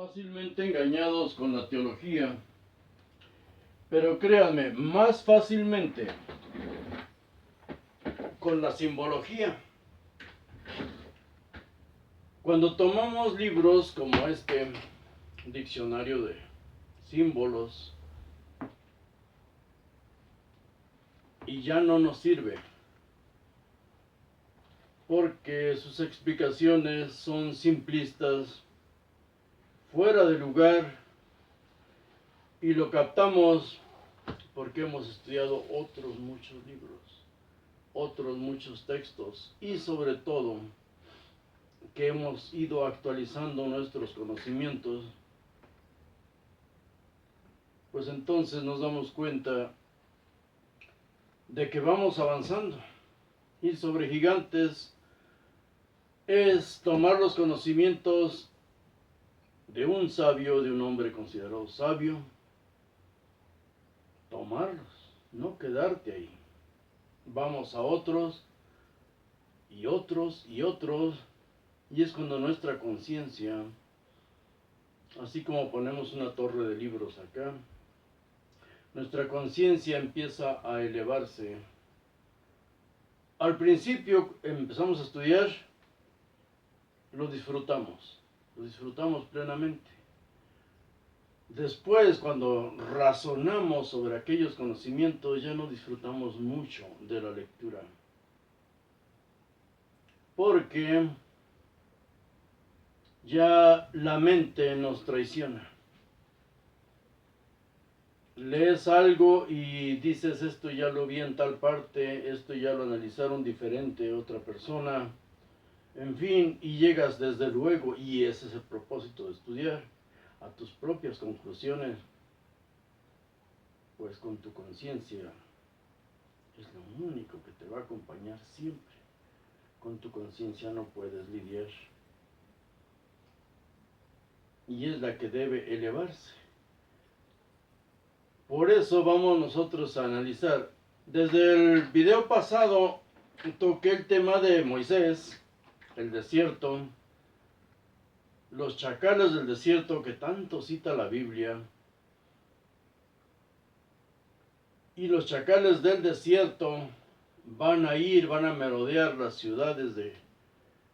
Fácilmente engañados con la teología, pero créanme, más fácilmente con la simbología. Cuando tomamos libros como este diccionario de símbolos y ya no nos sirve, porque sus explicaciones son simplistas, fuera de lugar, y lo captamos porque hemos estudiado otros muchos libros, otros muchos textos, y sobre todo que hemos ido actualizando nuestros conocimientos, pues entonces nos damos cuenta de que vamos avanzando. Y sobre gigantes es tomar los conocimientos de un sabio, de un hombre considerado sabio, tomarlos, no quedarte ahí. Vamos a otros y otros y otros, y es cuando nuestra conciencia, así como ponemos una torre de libros acá, nuestra conciencia empieza a elevarse. Al principio empezamos a estudiar, lo disfrutamos plenamente. Después, cuando razonamos sobre aquellos conocimientos, ya no disfrutamos mucho de la lectura. Porque ya la mente nos traiciona. Lees algo y dices, esto ya lo vi en tal parte, esto ya lo analizaron diferente otra persona, en fin, y llegas desde luego, y ese es el propósito de estudiar, a tus propias conclusiones, pues con tu conciencia es lo único que te va a acompañar siempre. Con tu conciencia no puedes lidiar, y es la que debe elevarse. Por eso vamos nosotros a analizar. Desde el video pasado toqué el tema de Moisés, el desierto, los chacales del desierto que tanto cita la Biblia. Y los chacales del desierto van a merodear las ciudades de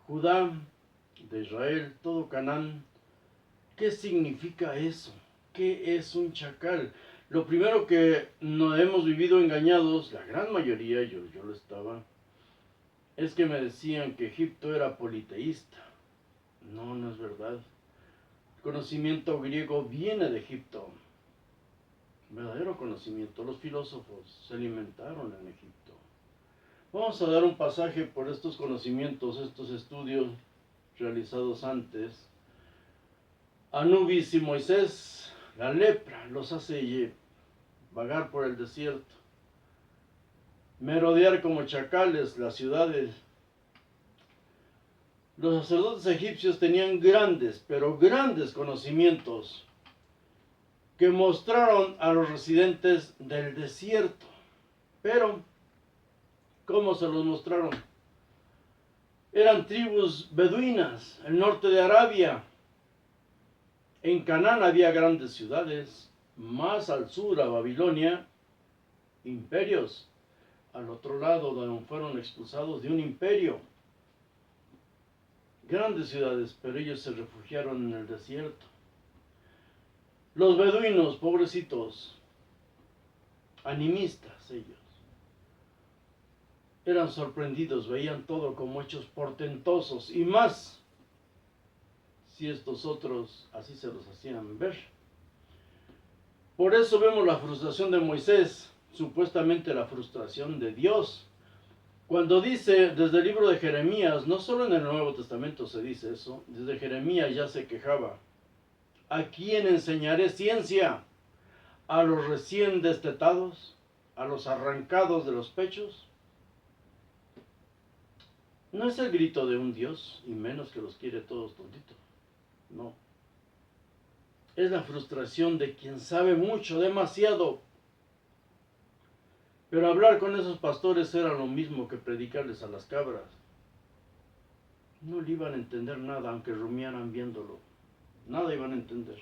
Judá, de Israel, todo Canaán. ¿Qué significa eso? ¿Qué es un chacal? Lo primero que nos hemos vivido engañados, la gran mayoría, yo lo estaba, es que me decían que Egipto era politeísta. No, no es verdad. El conocimiento griego viene de Egipto. Verdadero conocimiento. Los filósofos se alimentaron en Egipto. Vamos a dar un pasaje por estos conocimientos, estos estudios realizados antes. Anubis y Moisés, la lepra los hace vagar por el desierto, merodear como chacales las ciudades. Los sacerdotes egipcios tenían grandes, pero grandes conocimientos que mostraron a los residentes del desierto. Pero, ¿cómo se los mostraron? Eran tribus beduinas, el norte de Arabia. En Canaán había grandes ciudades, más al sur, a Babilonia, imperios. Al otro lado, donde fueron expulsados de un imperio. Grandes ciudades, pero ellos se refugiaron en el desierto. Los beduinos, pobrecitos, animistas ellos, eran sorprendidos, veían todo como hechos portentosos, y más si estos otros así se los hacían ver. Por eso vemos la frustración de Moisés, supuestamente la frustración de Dios. Cuando dice desde el libro de Jeremías, no solo en el Nuevo Testamento se dice eso, desde Jeremías ya se quejaba. ¿A quién enseñaré ciencia? ¿A los recién destetados? ¿A los arrancados de los pechos? No es el grito de un Dios, y menos que los quiere todos tontitos. No. Es la frustración de quien sabe mucho, demasiado. Pero hablar con esos pastores era lo mismo que predicarles a las cabras. No le iban a entender nada, aunque rumiaran viéndolo. nada iban a entender.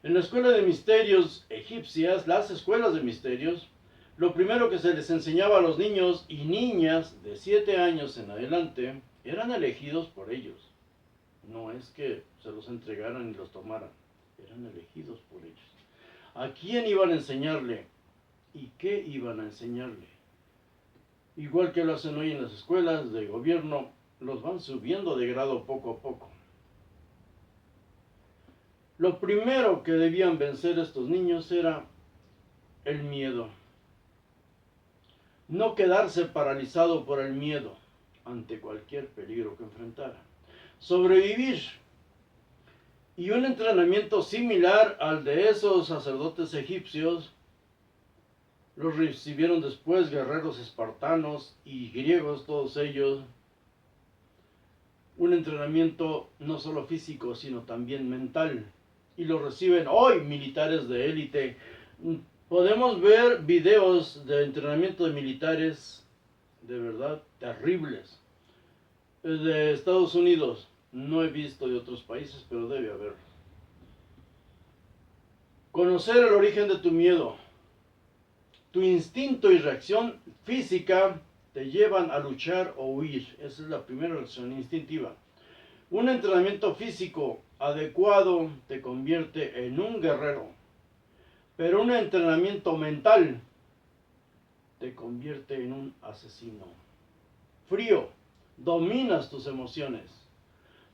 En la escuela de misterios egipcias, las escuelas de misterios, lo primero que se les enseñaba a los niños y niñas de 7 años en adelante eran elegidos por ellos. No es que se los entregaran y los tomaran, eran elegidos por ellos. ¿A quién iban a enseñarle? ¿Y qué iban a enseñarle? Igual que lo hacen hoy en las escuelas de gobierno, los van subiendo de grado poco a poco. Lo primero que debían vencer estos niños era el miedo. No quedarse paralizado por el miedo ante cualquier peligro que enfrentara. Sobrevivir. Y un entrenamiento similar al de esos sacerdotes egipcios los recibieron después guerreros espartanos y griegos, todos ellos. Un entrenamiento no solo físico, sino también mental. Y lo reciben hoy militares de élite. Podemos ver videos de entrenamiento de militares de verdad terribles. De Estados Unidos, no he visto de otros países, pero debe haber. Conocer el origen de tu miedo. Tu instinto y reacción física te llevan a luchar o huir. Esa es la primera reacción instintiva. Un entrenamiento físico adecuado te convierte en un guerrero, pero un entrenamiento mental te convierte en un asesino. Frío, dominas tus emociones.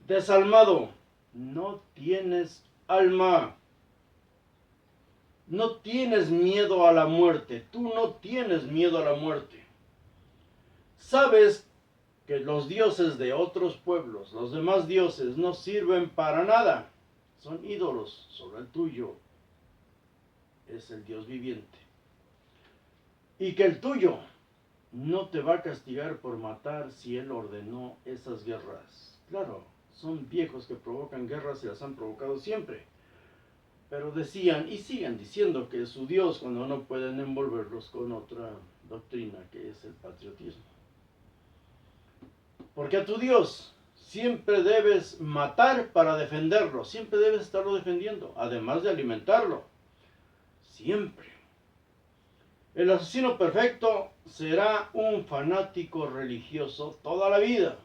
Desalmado, no tienes alma. No tienes miedo a la muerte. Tú no tienes miedo a la muerte. Sabes que los dioses de otros pueblos, los demás dioses, no sirven para nada. Son ídolos. Solo el tuyo es el Dios viviente. Y que el tuyo no te va a castigar por matar si él ordenó esas guerras. Claro, son viejos que provocan guerras y las han provocado siempre. Pero decían y siguen diciendo que es su Dios cuando no pueden envolverlos con otra doctrina que es el patriotismo. Porque a tu Dios siempre debes matar para defenderlo, siempre debes estarlo defendiendo, además de alimentarlo. Siempre. El asesino perfecto será un fanático religioso toda la vida.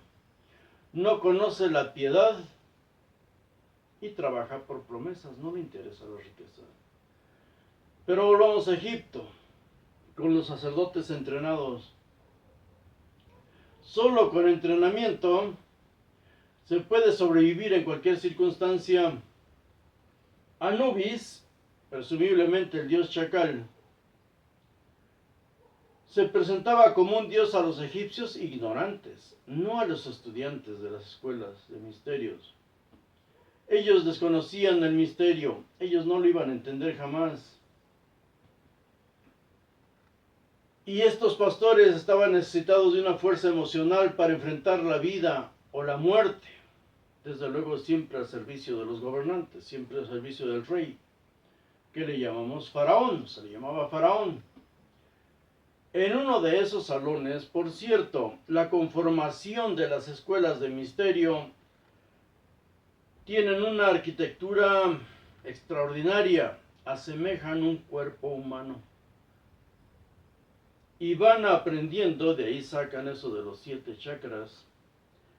No conoce la piedad y trabaja por promesas, no le interesa la riqueza. Pero volvamos a Egipto, con los sacerdotes entrenados. Solo con entrenamiento se puede sobrevivir en cualquier circunstancia. Anubis, presumiblemente el dios chacal, se presentaba como un dios a los egipcios ignorantes, no a los estudiantes de las escuelas de misterios. Ellos desconocían el misterio, ellos no lo iban a entender jamás. Y estos pastores estaban necesitados de una fuerza emocional para enfrentar la vida o la muerte. Desde luego siempre al servicio de los gobernantes, siempre al servicio del rey, que le llamamos faraón, se le llamaba faraón. En uno de esos salones, por cierto, la conformación de las escuelas de misterio tienen una arquitectura extraordinaria, asemejan un cuerpo humano. Y van aprendiendo, de ahí sacan eso de los 7 chakras,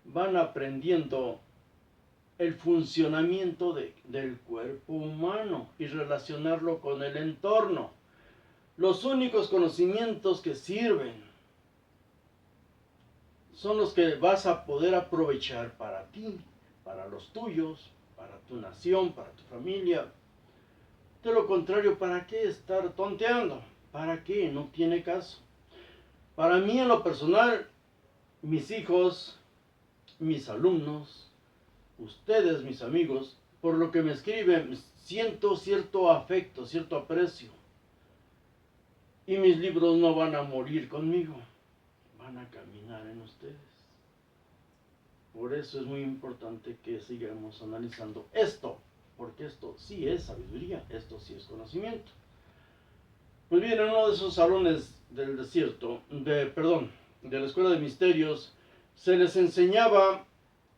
van aprendiendo el funcionamiento del cuerpo humano y relacionarlo con el entorno. Los únicos conocimientos que sirven son los que vas a poder aprovechar para ti, para los tuyos, para tu nación, para tu familia. De lo contrario, ¿para qué estar tonteando? ¿Para qué? No tiene caso. Para mí, en lo personal, mis hijos, mis alumnos, ustedes, mis amigos, por lo que me escriben, siento cierto afecto, cierto aprecio. Y mis libros no van a morir conmigo, van a caminar en ustedes. Por eso es muy importante que sigamos analizando esto, porque esto sí es sabiduría, esto sí es conocimiento. Pues bien, en uno de esos salones del desierto, de la escuela de misterios, se les enseñaba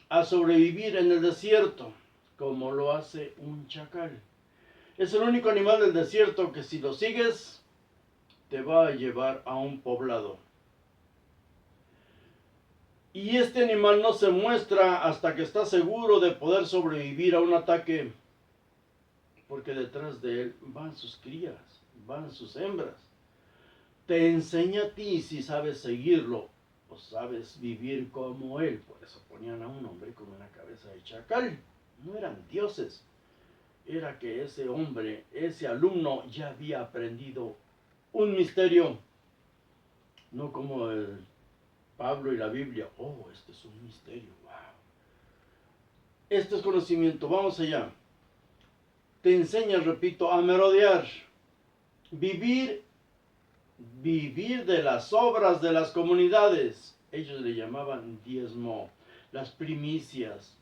a sobrevivir en el desierto, como lo hace un chacal. Es el único animal del desierto que si lo sigues, te va a llevar a un poblado. Y este animal no se muestra hasta que está seguro de poder sobrevivir a un ataque, porque detrás de él van sus crías, van sus hembras. Te enseña a ti si sabes seguirlo o sabes vivir como él. Por eso ponían a un hombre con una cabeza de chacal. No eran dioses. Era que ese hombre, ese alumno, ya había aprendido un misterio. No como el Pablo y la Biblia. Oh, esto es un misterio. Wow. Esto es conocimiento. Vamos allá. Te enseña, repito, a merodear. Vivir de las obras de las comunidades. Ellos le llamaban diezmo, las primicias.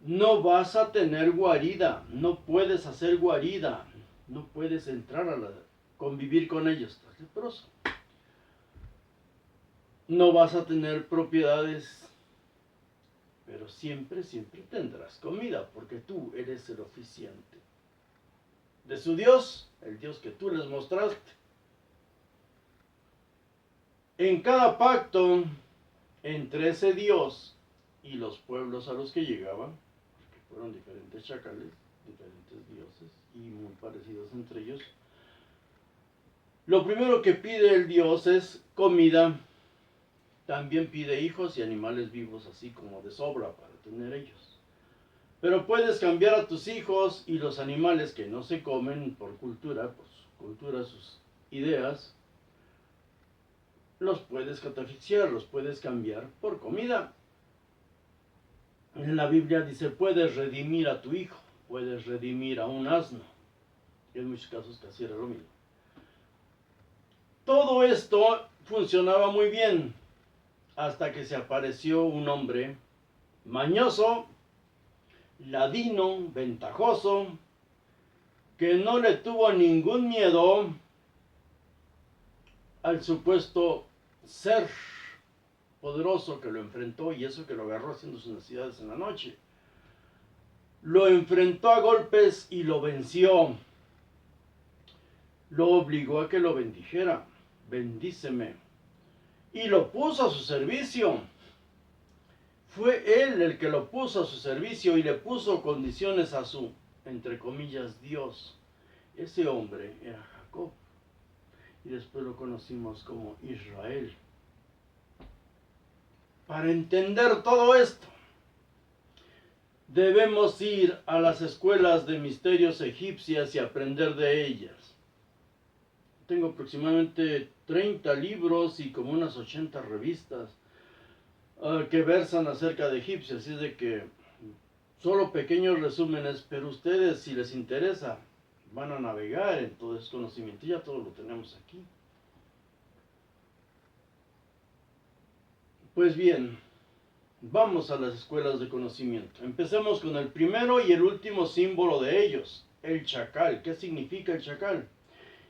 No vas a tener guarida, no puedes hacer guarida, no puedes entrar a convivir con ellos, estás leproso. No vas a tener propiedades, pero siempre tendrás comida, porque tú eres el oficiante de su Dios, el Dios que tú les mostraste. En cada pacto entre ese Dios y los pueblos a los que llegaban, porque fueron diferentes chacales, diferentes dioses y muy parecidos entre ellos, lo primero que pide el Dios es comida. También pide hijos y animales vivos, así como de sobra para tener ellos. Pero puedes cambiar a tus hijos y los animales que no se comen por cultura, sus ideas, los puedes catafixiar, los puedes cambiar por comida. En la Biblia dice, puedes redimir a tu hijo, puedes redimir a un asno. Y en muchos casos casi era lo mismo. Todo esto funcionaba muy bien hasta que se apareció un hombre mañoso, ladino, ventajoso, que no le tuvo ningún miedo al supuesto ser poderoso que lo enfrentó, y eso que lo agarró haciendo sus necesidades en la noche. Lo enfrentó a golpes y lo venció. Lo obligó a que lo bendijera. Bendíceme. Y lo puso a su servicio. Fue él el que lo puso a su servicio y le puso condiciones a su, entre comillas, Dios. Ese hombre era Jacob. Y después lo conocimos como Israel. Para entender todo esto, debemos ir a las escuelas de misterios egipcias y aprender de ellas. Tengo aproximadamente 30 libros y como unas 80 revistas que versan acerca de egipcios, así de que solo pequeños resúmenes, pero ustedes, si les interesa, van a navegar en todo ese conocimiento. Ya todo lo tenemos aquí. Pues bien, vamos a las escuelas de conocimiento. Empecemos con el primero y el último símbolo de ellos, el chacal. ¿Qué significa el chacal?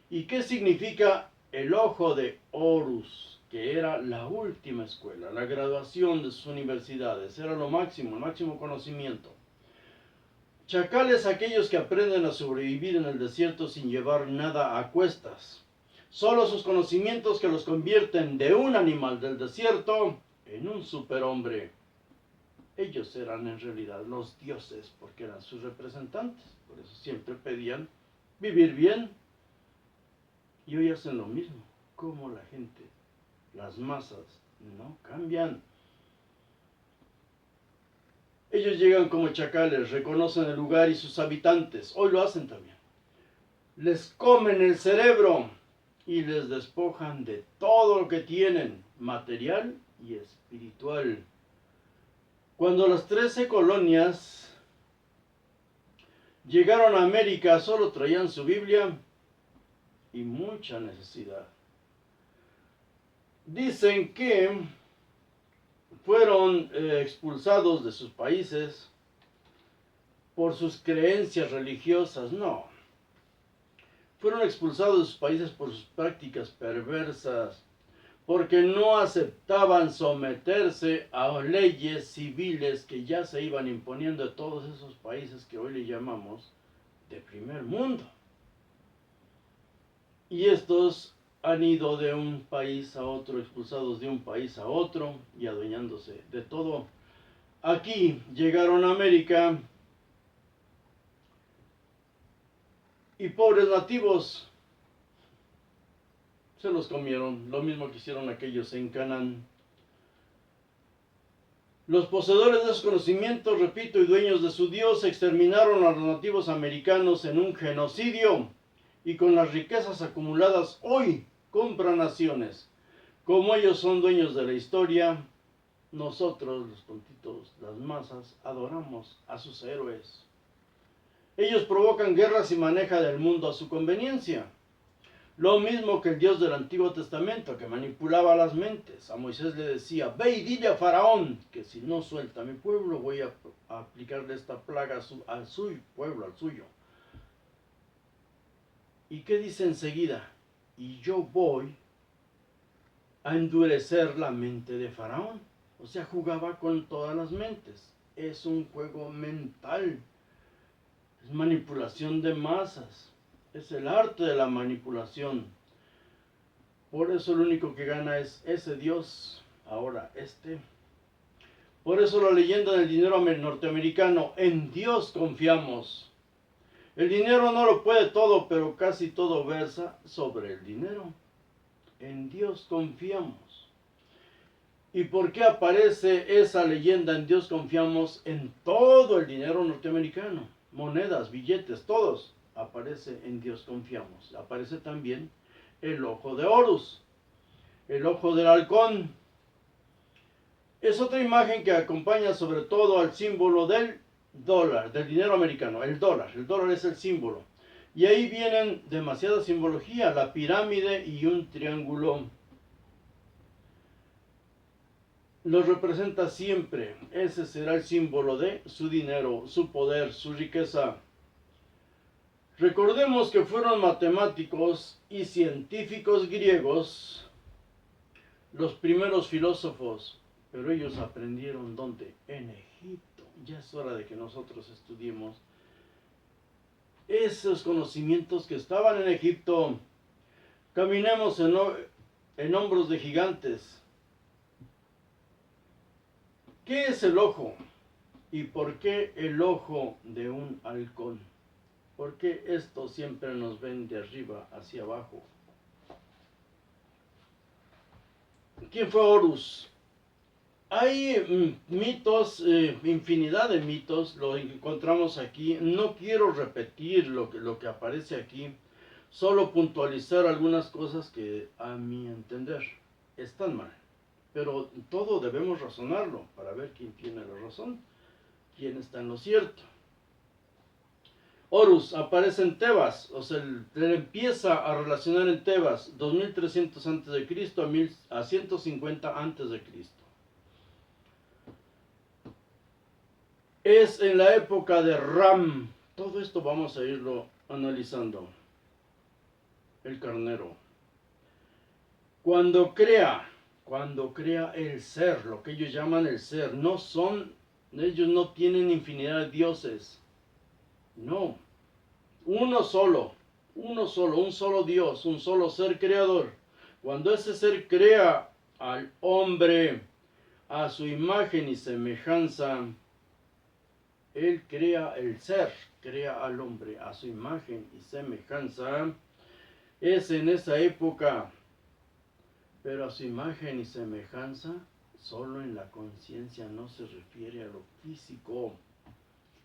¿Y qué significa el ojo de Horus? Que era la última escuela, la graduación de sus universidades, era lo máximo, el máximo conocimiento. Chacales, aquellos que aprenden a sobrevivir en el desierto sin llevar nada a cuestas. Solo sus conocimientos que los convierten de un animal del desierto en un superhombre. Ellos eran en realidad los dioses porque eran sus representantes. Por eso siempre pedían vivir bien. Y hoy hacen lo mismo. Como la gente, las masas, no cambian. Ellos llegan como chacales, reconocen el lugar y sus habitantes. Hoy lo hacen también. Les comen el cerebro y les despojan de todo lo que tienen, material y espiritual. Cuando las 13 colonias llegaron a América, solo traían su Biblia y mucha necesidad. Dicen que fueron expulsados de sus países por sus creencias religiosas. No. Fueron expulsados de sus países por sus prácticas perversas, porque no aceptaban someterse a leyes civiles que ya se iban imponiendo de todos esos países que hoy le llamamos de primer mundo. Y estos han ido de un país a otro, expulsados de un país a otro y adueñándose de todo. Aquí llegaron a América y pobres nativos se los comieron, lo mismo que hicieron aquellos en Canaán. Los poseedores de esos conocimientos, repito, y dueños de su Dios, exterminaron a los nativos americanos en un genocidio y con las riquezas acumuladas hoy compran naciones. Como ellos son dueños de la historia, nosotros, los tontitos, las masas, adoramos a sus héroes. Ellos provocan guerras y manejan el mundo a su conveniencia. Lo mismo que el Dios del Antiguo Testamento, que manipulaba las mentes. A Moisés le decía, ve y dile a Faraón que si no suelta a mi pueblo, voy a aplicarle esta plaga al suyo pueblo, al suyo. ¿Y qué dice enseguida? Y yo voy a endurecer la mente de Faraón. O sea, jugaba con todas las mentes. Es un juego mental. Es manipulación de masas. Es el arte de la manipulación. Por eso el único que gana es ese Dios. Ahora este. Por eso la leyenda del dinero norteamericano. En Dios confiamos. El dinero no lo puede todo, pero casi todo versa sobre el dinero. En Dios confiamos. ¿Y por qué aparece esa leyenda en Dios confiamos en todo el dinero norteamericano? Monedas, billetes, todos. Aparece en Dios confiamos. Aparece también el ojo de Horus, el ojo del halcón. Es otra imagen que acompaña sobre todo al símbolo del dólar, del dinero americano, el dólar. El dólar es el símbolo. Y ahí vienen demasiada simbología, la pirámide y un triángulo. Los representa siempre. Ese será el símbolo de su dinero, su poder, su riqueza. Recordemos que fueron matemáticos y científicos griegos los primeros filósofos, pero ellos aprendieron ¿dónde? En Egipto. Ya es hora de que nosotros estudiemos esos conocimientos que estaban en Egipto. Caminemos en hombros de gigantes. ¿Qué es el ojo? ¿Y por qué el ojo de un halcón? ¿Por qué esto siempre nos ven de arriba hacia abajo? ¿Quién fue Horus? Hay mitos, infinidad de mitos, lo encontramos aquí. No quiero repetir lo que aparece aquí, solo puntualizar algunas cosas que a mi entender están mal. Pero todo debemos razonarlo para ver quién tiene la razón, quién está en lo cierto. Horus aparece en Tebas, o sea, le empieza a relacionar en Tebas, 2300 a.C. a 150 a.C. Es en la época de Ram. Todo esto vamos a irlo analizando. El carnero. Cuando crea el ser, lo que ellos llaman el ser, ellos no tienen infinidad de dioses. No, un solo Dios, un solo ser creador. Cuando ese ser crea al hombre a su imagen y semejanza, él crea el ser, crea al hombre a su imagen y semejanza. Es en esa época, pero a su imagen y semejanza, solo en la conciencia, no se refiere a lo físico.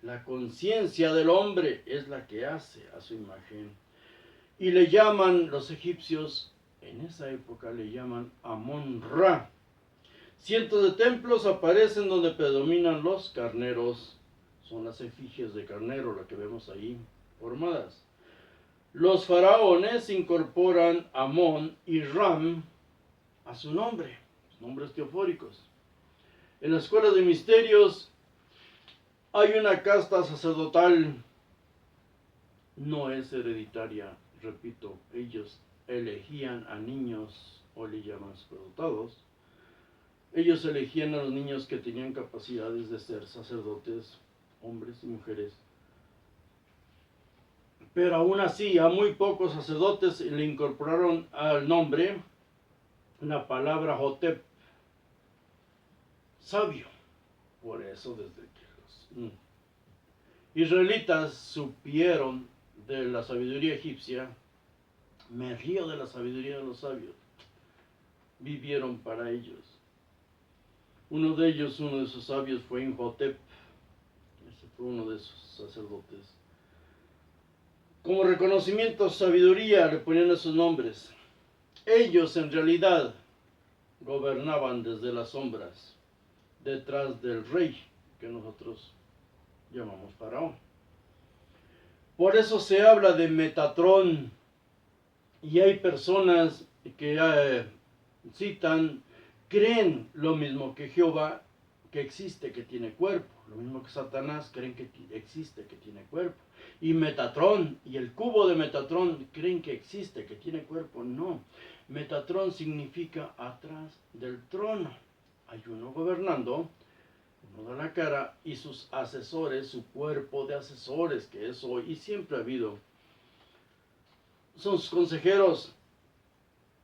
La conciencia del hombre es la que hace a su imagen. Y le llaman, los egipcios, en esa época le llaman Amon-Ra. Cientos de templos aparecen donde predominan los carneros. Son las efigies de carnero, la que vemos ahí formadas. Los faraones incorporan Amón y Ram a su nombre, nombres teofóricos. En la escuela de misterios hay una casta sacerdotal, no es hereditaria, repito, ellos elegían a niños hoy le llaman superdotados, ellos elegían a los niños que tenían capacidades de ser sacerdotes, hombres y mujeres. Pero aún así, a muy pocos sacerdotes le incorporaron al nombre la palabra Jotep, sabio. Por eso, desde que los israelitas supieron de la sabiduría egipcia, me río de la sabiduría de los sabios, vivieron para ellos. Uno de esos sabios fue Imhotep. Ese fue uno de esos sacerdotes. Como reconocimiento, sabiduría, le ponían esos nombres. Ellos en realidad gobernaban desde las sombras, detrás del rey, que nosotros llamamos faraón. Por eso se habla de Metatrón, y hay personas que citan, creen lo mismo que Jehová, que existe, que tiene cuerpo. Lo mismo que Satanás, creen que existe, que tiene cuerpo. Y Metatrón, y el cubo de Metatrón, creen que existe, que tiene cuerpo. No, Metatrón significa atrás del trono. Hay uno gobernando, uno da la cara, y sus asesores, su cuerpo de asesores, que es hoy, y siempre ha habido, son sus consejeros.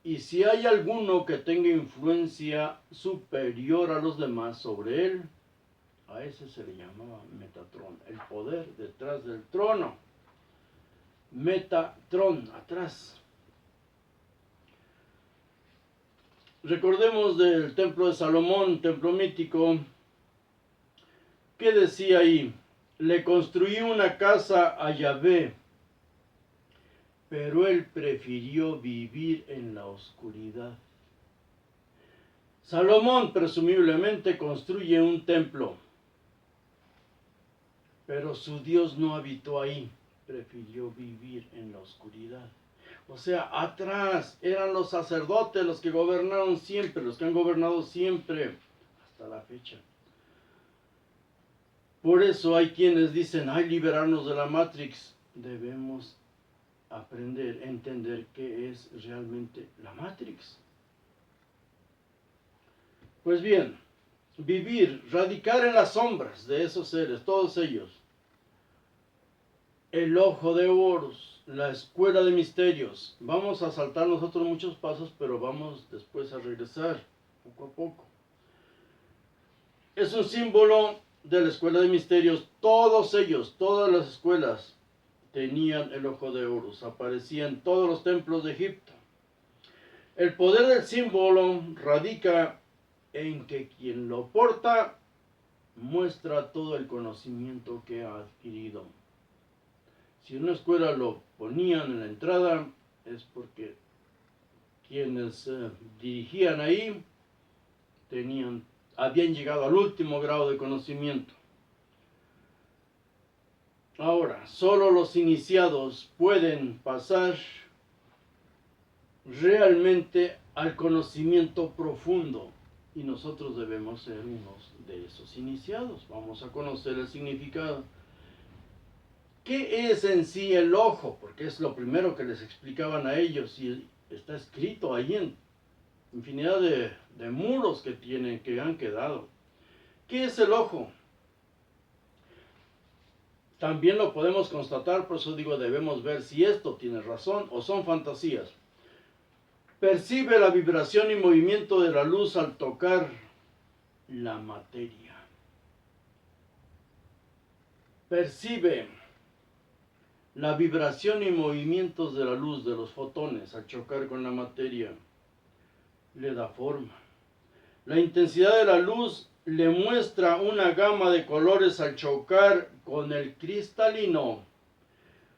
Y si hay alguno que tenga influencia superior a los demás sobre él, a ese se le llamaba Metatrón, el poder detrás del trono. Metatrón, atrás. Recordemos del templo de Salomón, templo mítico. ¿Qué decía ahí? Le construí una casa a Yahvé, pero él prefirió vivir en la oscuridad. Salomón presumiblemente construye un templo, pero su Dios no habitó ahí, prefirió vivir en la oscuridad. O sea, atrás eran los sacerdotes los que gobernaron siempre, los que han gobernado siempre, hasta la fecha. Por eso hay quienes dicen, ay, liberarnos de la Matrix. Debemos aprender, entender qué es realmente la Matrix. Pues bien, vivir, radicar en las sombras de esos seres, todos ellos. El ojo de Horus, la escuela de misterios. Vamos a saltar nosotros muchos pasos, pero vamos después a regresar poco a poco. Es un símbolo de la escuela de misterios. Todos ellos, todas las escuelas tenían el ojo de Horus. Aparecía en todos los templos de Egipto. El poder del símbolo radica en que quien lo porta muestra todo el conocimiento que ha adquirido. Si en una escuela lo ponían en la entrada, es porque quienes dirigían ahí habían llegado al último grado de conocimiento. Ahora, solo los iniciados pueden pasar realmente al conocimiento profundo, y nosotros debemos ser unos de esos iniciados. Vamos a conocer el significado. ¿Qué es en sí el ojo? Porque es lo primero que les explicaban a ellos, y está escrito ahí en infinidad de muros que han quedado. ¿Qué es el ojo? También lo podemos constatar, por eso digo, debemos ver si esto tiene razón o son fantasías. Percibe la vibración y movimiento de la luz al tocar la materia. Percibe la vibración y movimientos de la luz, de los fotones, al chocar con la materia. Le da forma. La intensidad de la luz le muestra una gama de colores al chocar con el cristalino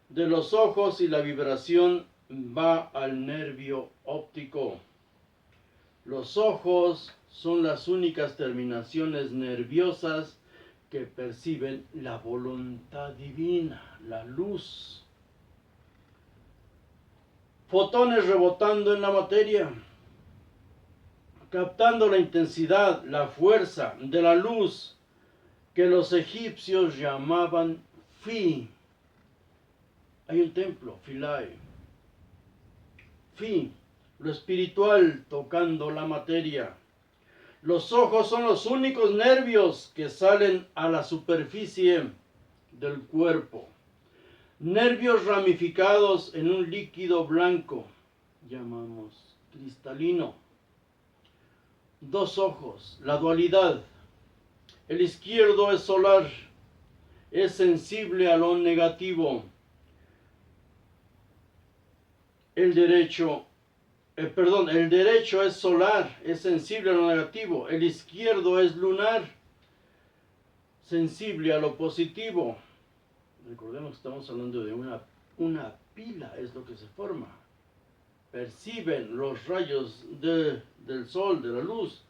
de los ojos, y la vibración va al nervio óptico. Los ojos son las únicas terminaciones nerviosas que perciben la voluntad divina, la luz. Fotones rebotando en la materia, captando la intensidad, la fuerza de la luz que los egipcios llamaban Fi. Hay un templo, Philae. Fi, lo espiritual tocando la materia. Los ojos son los únicos nervios que salen a la superficie del cuerpo. Nervios ramificados en un líquido blanco, llamamos cristalino. Dos ojos, la dualidad. El izquierdo es solar, es sensible a lo negativo. El derecho es solar, es sensible a lo negativo. El izquierdo es lunar, sensible a lo positivo. Recordemos que estamos hablando de una pila, es lo que se forma. Perciben los rayos del sol, de la luz.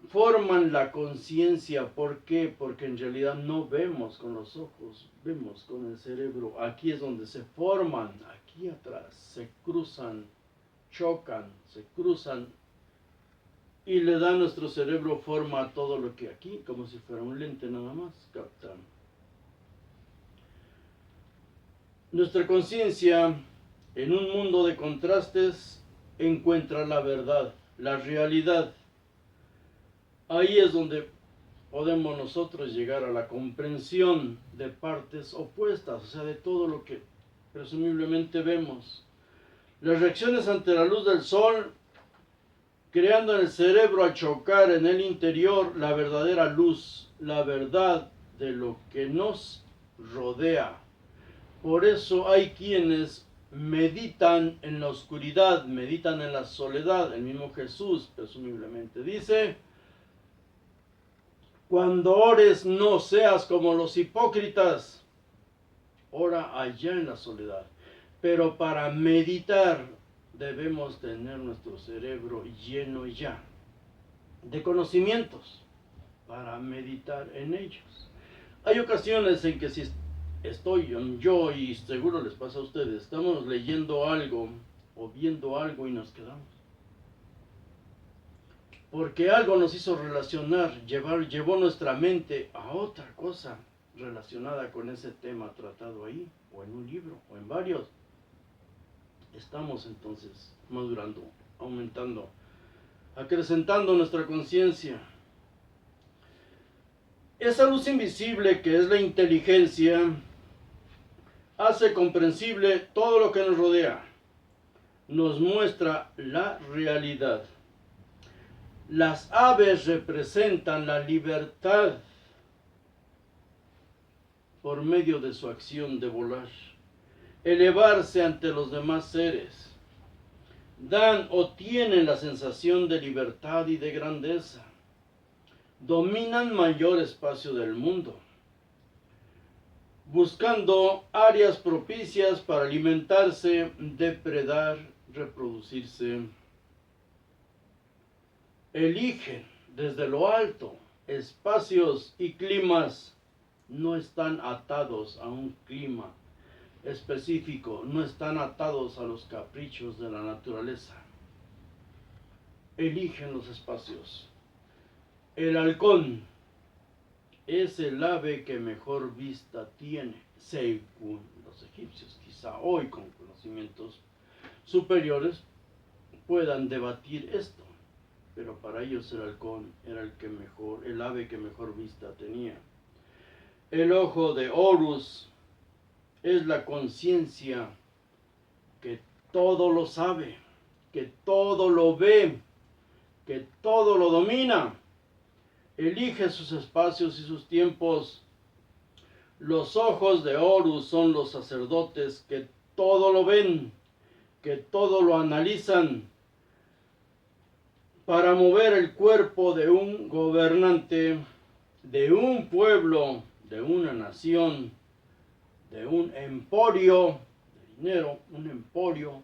Forman la conciencia. ¿Por qué? Porque en realidad no vemos con los ojos, vemos con el cerebro. Aquí es donde se forman, aquí atrás, se cruzan, chocan, se cruzan y le da a nuestro cerebro forma a todo lo que aquí, como si fuera un lente nada más, captan. Nuestra conciencia, en un mundo de contrastes, encuentra la verdad, la realidad. Ahí es donde podemos nosotros llegar a la comprensión de partes opuestas, o sea, de todo lo que presumiblemente vemos. Las reacciones ante la luz del sol, creando en el cerebro al chocar en el interior la verdadera luz, la verdad de lo que nos rodea. Por eso hay quienes meditan en la oscuridad, meditan en la soledad. El mismo Jesús presumiblemente dice: cuando ores no seas como los hipócritas, ora allá en la soledad. Pero para meditar debemos tener nuestro cerebro lleno ya de conocimientos para meditar en ellos. Hay ocasiones en que si estoy yo, y seguro les pasa a ustedes, estamos leyendo algo o viendo algo y nos quedamos. Porque algo nos hizo relacionar, llevó nuestra mente a otra cosa relacionada con ese tema tratado ahí, o en un libro, o en varios. Estamos entonces madurando, aumentando, acrecentando nuestra conciencia. Esa luz invisible que es la inteligencia hace comprensible todo lo que nos rodea, nos muestra la realidad. Las aves representan la libertad por medio de su acción de volar, elevarse ante los demás seres. Dan o tienen la sensación de libertad y de grandeza. Dominan mayor espacio del mundo, buscando áreas propicias para alimentarse, depredar, reproducirse. Eligen desde lo alto espacios y climas. No están atados a un clima específico, no están atados a los caprichos de la naturaleza. Eligen los espacios. El halcón es el ave que mejor vista tiene, según los egipcios. Quizá hoy, con conocimientos superiores, puedan debatir esto, pero para ellos el halcón era el ave que mejor vista tenía. El ojo de Horus es la conciencia que todo lo sabe, que todo lo ve, que todo lo domina. Elige sus espacios y sus tiempos. Los ojos de Horus son los sacerdotes que todo lo ven, que todo lo analizan. Para mover el cuerpo de un gobernante, de un pueblo, de una nación, de un emporio de dinero, un emporio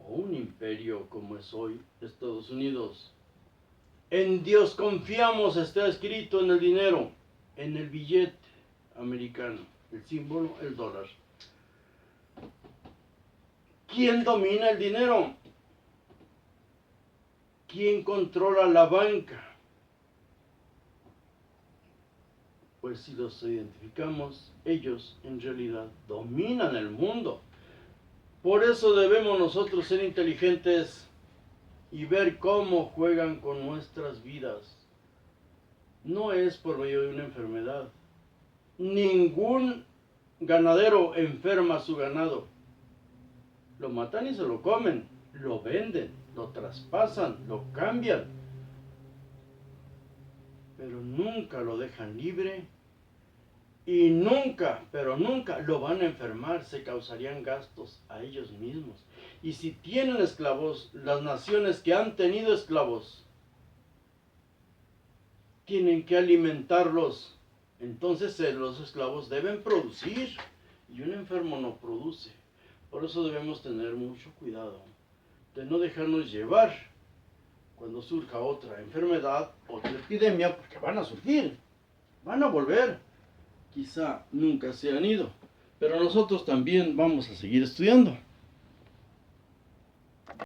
o un imperio como es hoy Estados Unidos. En Dios confiamos, está escrito en el dinero, en el billete americano, el símbolo, el dólar. ¿Quién domina el dinero? ¿Quién controla la banca? Pues si los identificamos, ellos en realidad dominan el mundo. Por eso debemos nosotros ser inteligentes y ver cómo juegan con nuestras vidas. No es por medio de una enfermedad. Ningún ganadero enferma a su ganado. Lo matan y se lo comen, lo venden, lo traspasan, lo cambian, pero nunca lo dejan libre y nunca, pero nunca lo van a enfermar, se causarían gastos a ellos mismos. Y si tienen esclavos, las naciones que han tenido esclavos tienen que alimentarlos, entonces los esclavos deben producir y un enfermo no produce. Por eso debemos tener mucho cuidado de no dejarnos llevar cuando surja otra enfermedad, otra epidemia, porque van a surgir, van a volver. Quizá nunca se han ido, pero nosotros también vamos a seguir estudiando.